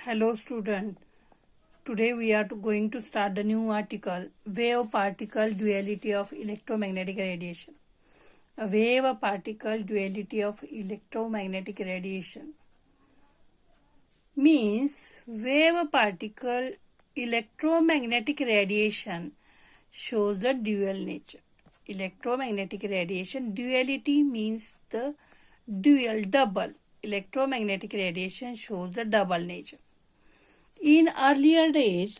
Hello student. Today we are going to start the new article, Wave Particle Duality of Electromagnetic Radiation. A wave particle duality of electromagnetic radiation means wave particle electromagnetic radiation shows the dual nature. Electromagnetic radiation duality means the double. Electromagnetic radiation shows the double nature. In earlier days,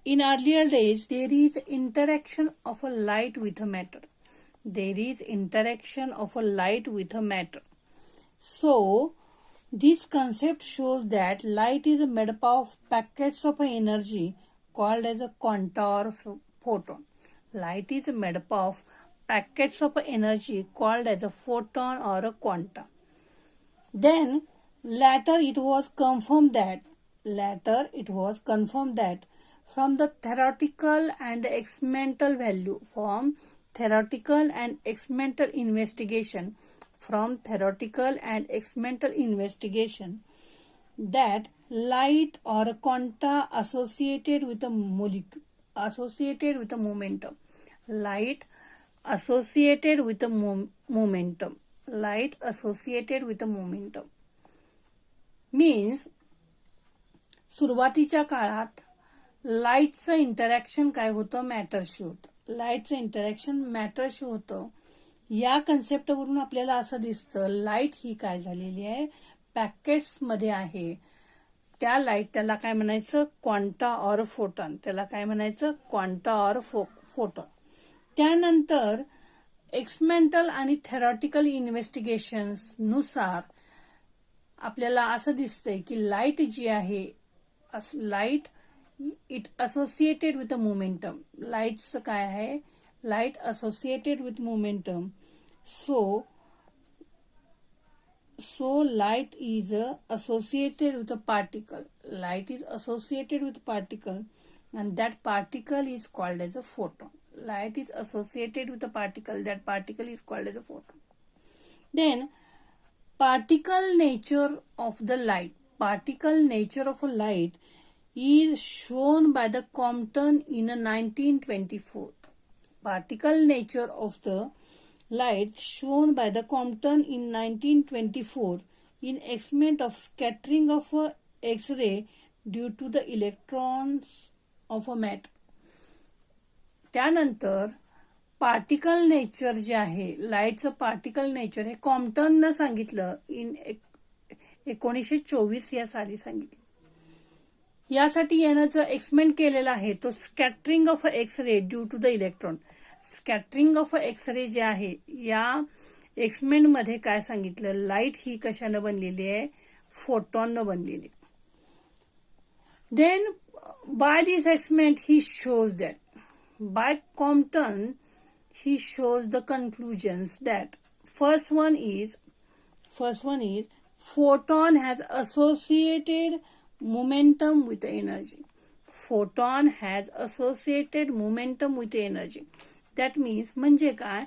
there is interaction of a light with a matter. There is interaction of a light with a matter. So, this concept shows that light is made up of packets of energy called as a quanta or photon. Light is made up of packets of energy called as a photon or a quanta. Then, later it was confirmed that from the theoretical and experimental value, from theoretical and experimental investigation, that light or quanta associated with a molecule, associated with a momentum, light associated with a momentum means सुरुवातीच्या काळात लाईटचं interaction काय होतं, मॅटरशी होतं. लाईटचं interaction मॅटरशी होतं. या कन्सेप्टवरून आपल्याला असं दिसतं लाईट ही काय झालेली आहे, पॅकेट्स मध्ये आहे. त्या लाईट त्याला काय म्हणायचं, क्वांटा ऑर फोटॉन. त्यानंतर एक्सपेरिमेंटल आणि थेरॉटिकल इन्व्हेस्टिगेशन्स नुसार आपल्याला असं दिसतंय की लाईट जी आहे, light it associated with a momentum. लाईटचं काय आहे, light associated with momentum. So light is associated with a particle. Light is associated with particle, and that particle is called as a photon. Light is associated with a particle. That particle is called as a photon. Then, particle nature of the light. Particle nature of a light is shown by the Compton in 1924. Particle nature of the light shown by the Compton in 1924 in experiment of scattering of a X-ray due to the electrons of a matter. त्यानंतर particle nature जे आहे, लाईटचं particle nature हे कॉम्प्टननं सांगितलं in 1924 या साली सांगितलं. यासाठी यानं जो एक्सपेरिमेंट केलेला आहे तो scattering of a X-ray due to the electron. Scattering of a X-ray जे आहे, या एक्सपेरिमेंट मध्ये काय सांगितलं, लाईट ही कशानं बनलेली आहे, फोटॉननं बनलेली. Then by this experiment he shows that, by Compton he shows the conclusions that first one is photon has associated momentum with energy. Photon has associated momentum with energy. That means म्हणजे काय,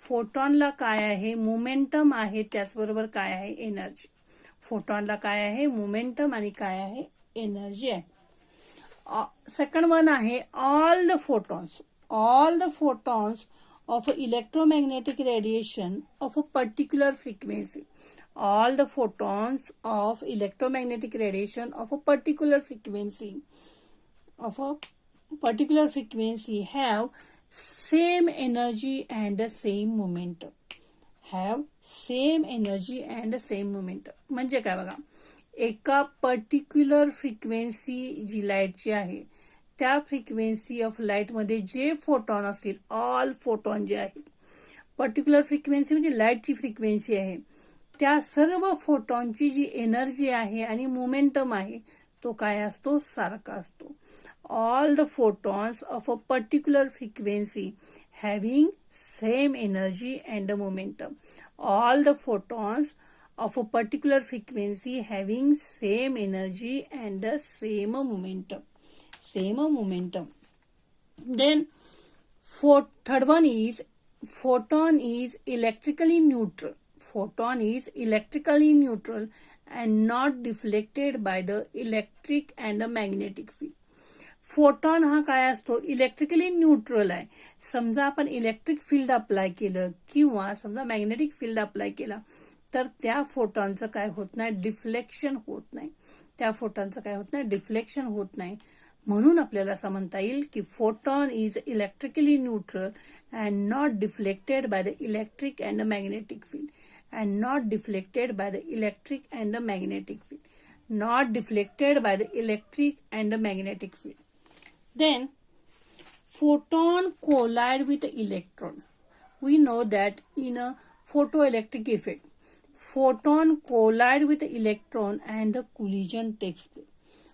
फोटॉनला काय आहे, momentum आहे, त्याचबरोबर काय आहे, energy. फोटॉनला काय आहे, मोमेंटम आणि काय आहे, एनर्जी आहे. सेकंड वन आहे all the photons of electromagnetic radiation of a particular frequency. All the photons of electromagnetic radiation of a particular frequency have same energy and the same momentum. म्हणजे काय बघा, एका particular frequency जी लाईटची आहे, त्या frequency of light मध्ये जे photon असतील, ऑल फोटॉन जे आहे, पर्टिक्युलर फ्रिक्वेन्सी म्हणजे लाईटची फ्रिक्वेन्सी आहे, त्या सर्व फोटॉनची जी एनर्जी आहे आणि मोमेंटम आहे तो काय असतो, सारखा असतो. All the photons of a particular frequency having same energy and momentum. All the photons of a particular frequency having same energy and the same momentum. Then third one is photon is electrically neutral. and not deflected by the electric and the magnetic field. Photon हा काय असतो, electrically neutral आहे. समजा आपण electric field apply केलं किंवा समजा magnetic field apply केला तर त्या फोटॉनचं काय होत नाही, डिफ्लेक्शन होत नाही. त्या फोटॉनचं काय होत नाही, डिफ्लेक्शन होत नाही. म्हणून आपल्याला असं म्हणता येईल की photon is electrically neutral and not deflected by the electric and the magnetic field. And not deflected by the electric and the magnetic field. Not deflected by the electric and the magnetic field. Then photon collide with electron. We know that in a photoelectric effect, photon collide with electron and a collision takes place.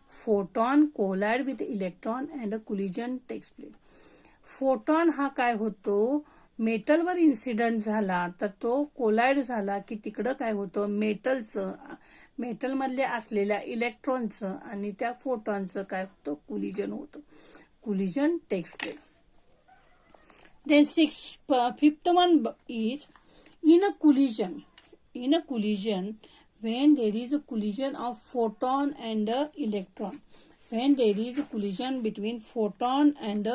Photon collide with electron and a collision takes place. Photon हा काय होतो, मेटलवर incident झाला तर तो collide झाला की तिकडं काय होतं, मेटलमधल्या असलेल्या इलेक्ट्रॉनचं आणि त्या फोटॉनचं काय होतं, कुलिजन होतं. Collision takes place. Then fifth one is in a collision. In a collision, when there is a collision of photon and electron, when there is a collision between photon and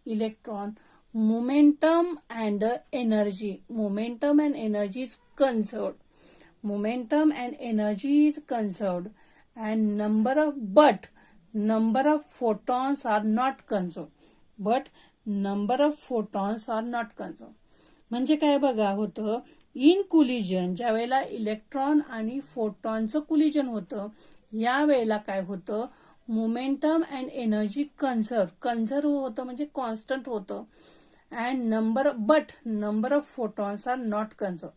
electron, momentum and energy is conserved. Momentum and energy is conserved, and number of photons are not conserved. But number of photons are not conserved. म्हणजे काय बघा होतं, in collision ज्या वेळेला electron आणि फोटॉनचं collision होतं, या वेळेला काय होतं, मोमेंटम अँड एनर्जी कन्झर्व होतं म्हणजे कॉन्स्टंट होतं. And number of photons are not conserve.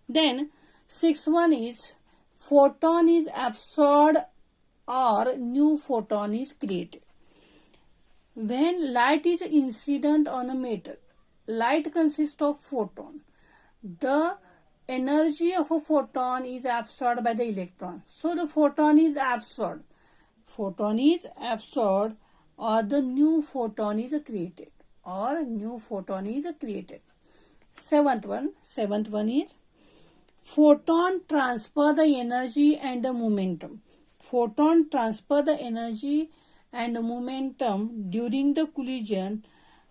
Then 6th one is photon is absorbed or new photon is created. When light is incident on a metal, light consists of photon. The energy of a photon is absorbed by the electron. So the photon is absorbed. Or the new photon is created. Seventh one is photon transfer the energy and the momentum. Photon transfer the energy and momentum during the collision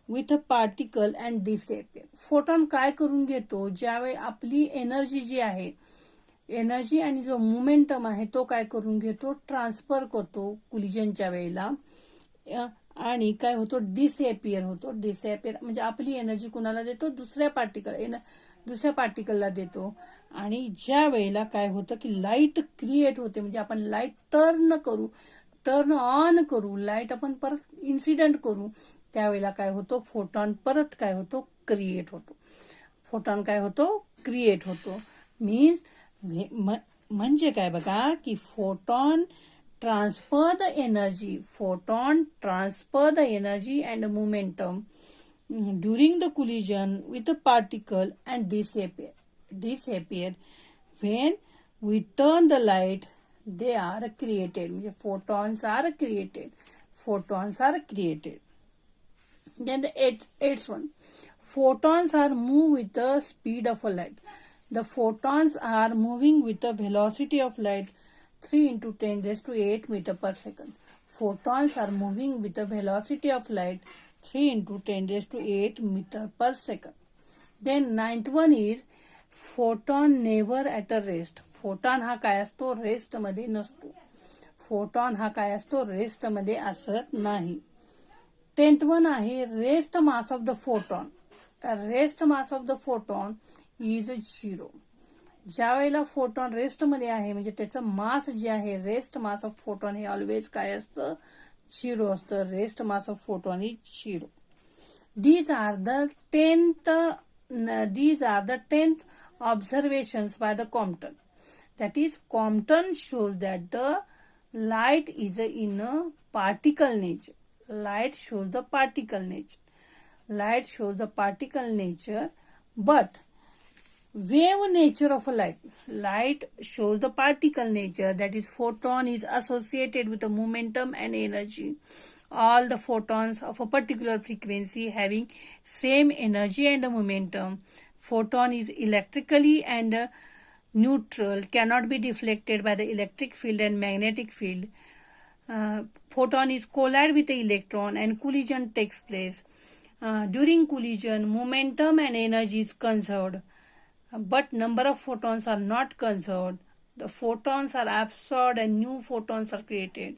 with a particle and disappear. Photon काय करून घेतो, ज्यावेळी आपली energy जी आहे, energy आणि जो momentum आहे तो काय करून घेतो, ट्रान्सफर करतो कुलिजनच्या वेळेला. आणि काय होतो, डिसअपियर होतो. डिसअपियर म्हणजे आपली एनर्जी कुणाला देतो, दुसऱ्या पार्टिकलला देतो. आणि ज्या वेळेला काय होतं की लाईट क्रिएट होते, म्हणजे आपण लाईट टर्न ऑन करू, लाईट आपण परत इन्सिडेंट करू, त्यावेळेला काय होतो, फोटॉन परत काय होतो, क्रिएट होतो. मीन्स म्हणजे काय बघा की photon transfer the energy and momentum during the collision with a particle and disappear when we turn the light. They are created. Photons are created. Then the eighth one. Photons are moved with the speed of a light. The photons are moving with the velocity of light 3 into 10 raised to 8 meter per second. Photons are moving with the velocity of light 3 into 10 raised to 8 meter per second. Then ninth one is photon never at a rest. Photon हा काय असतो, rest मध्ये नसतो. Rest मध्ये असत नाही. 10th one आहे rest mass of the photon. Rest mass of the photon is 0. ज्या वेळेला फोटॉन रेस्ट मध्ये आहे म्हणजे त्याचं मास जे आहे, रेस्ट मास ऑफ फोटॉन हे ऑलवेज काय असतं, 0 असतं. Rest mass of photon is 0. These are the 10th observations by the Compton. That is, Compton shows that the light is in a particle nature. Light shows the particle nature. But wave nature of a light shows the particle nature. That is, photon is associated with the momentum and energy. All the photons of a particular frequency having same energy and momentum. Photon is electrically and neutral, cannot be deflected by the electric field and magnetic field. Photon is collide with the electron and collision takes place. During collision, momentum and energy is conserved, but number of photons are not conserved. The photons are absorbed and new photons are created.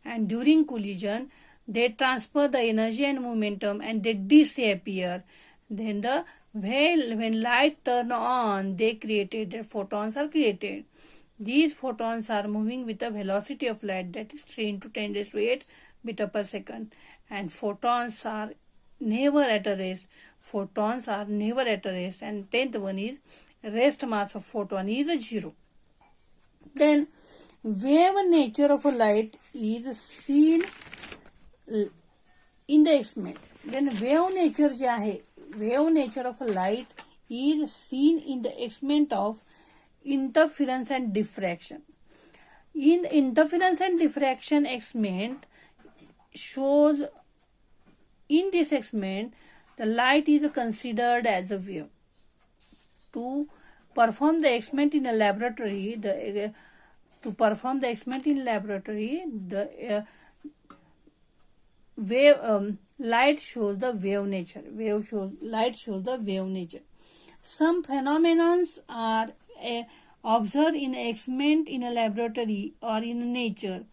And during collision, they transfer the energy and momentum and they disappear. Then when light turn on, they photons are created. These photons are moving with a velocity of light, that is 3 into 10 raised to 8 meter per second. And photons are never at a rest. Photons are never at a rest. And 10th one is rest mass of photon is 0. Then wave nature of a light is seen in the experiment. Then wave nature जे आहे, wave nature of a light is seen in the experiment of interference and diffraction. In interference and diffraction experiment shows, in this experiment the light is considered as a wave. To perform the experiment in a laboratory, the light shows the wave nature. Light shows the wave nature. Some phenomena are observed in experiment in a laboratory or in nature,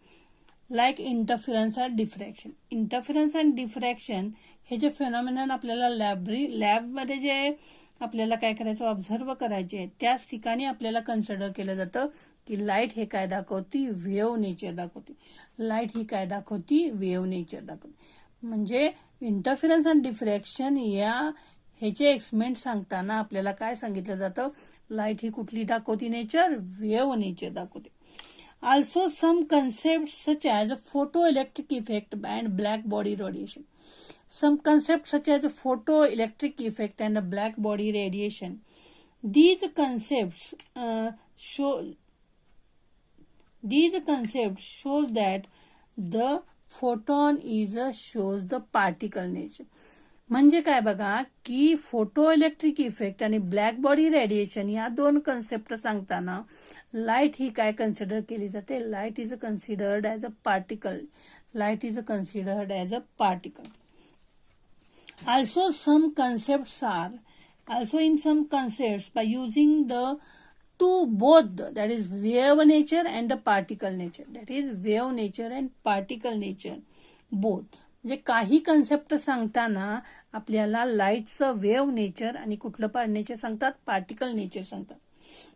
like interference and diffraction. Interference and diffraction हे जे phenomenon आपल्याला लॅबमध्ये जे आपल्याला काय करायचं, observe करायचे, त्याच ठिकाणी आपल्याला कन्सिडर केलं जातं की लाईट हे काय दाखवती, वेव्ह नेचर दाखवते. लाईट ही काय दाखवती, वेव्ह नेचर दाखवते. म्हणजे इंटरफिरन्स अँड डिफ्रॅक्शन ह्याचे एक्सपेरिमेंट सांगताना आपल्याला काय सांगितलं जातं, लाईट ही कुठली दाखवती नेचर, वेव्ह नेचर दाखवते. Also some concepts such as photoelectric effect and black body radiation. Some concepts such as photoelectric effect and black body radiation. These concepts shows that the photon shows the particle nature. म्हणजे काय बघा की photo electric effect आणि black body radiation या दोन concept सांगताना light ही काय consider केली जाते, light is considered as a particle. Light is considered as a particle. Also in some concepts by using the two both, that is wave nature and the particle nature, that is wave nature and particle nature both. म्हणजे काही concept सांगताना आपल्याला लाईटचं wave nature आणि कुठलं nature सांगतात, particle nature सांगतात.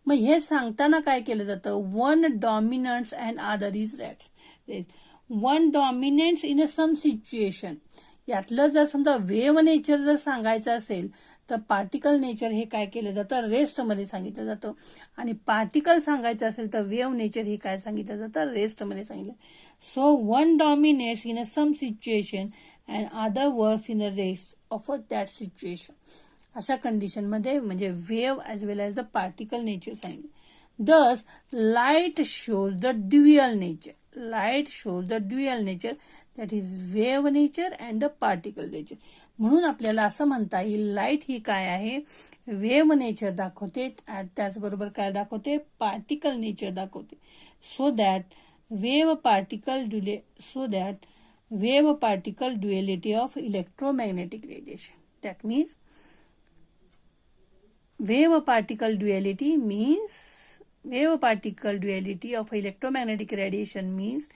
मग हे सांगताना काय केलं जातं, one dominants and other is rest. One dominants in a some situation, यातलं जर समजा वेव्ह नेचर जर सांगायचं असेल तर पार्टिकल नेचर हे काय केलं जातं, रेस्टमध्ये सांगितलं जातं. आणि पार्टिकल सांगायचं असेल तर वेव्ह नेचर हे काय सांगितलं जातं, रेस्टमध्ये सांगितलं. So one dominates in a some situation and other works in a rest of that situation. अशा कंडिशनमध्ये म्हणजे wave as well as the particle nature सांगितलं. Thus light shows the dual nature. Light shows the dual nature, that is wave nature and the particle nature. म्हणून आपल्याला असं म्हणता येईल light ही काय आहे, वेव्ह नेचर दाखवते, त्याचबरोबर काय दाखवते, पार्टिकल नेचर दाखवते. So that wave particle duality of electromagnetic radiation. That means wave particle duality of electromagnetic radiation means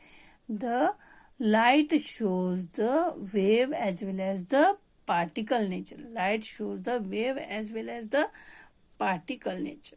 the light shows the wave as well as the particle nature. Light shows the wave as well as the particle nature.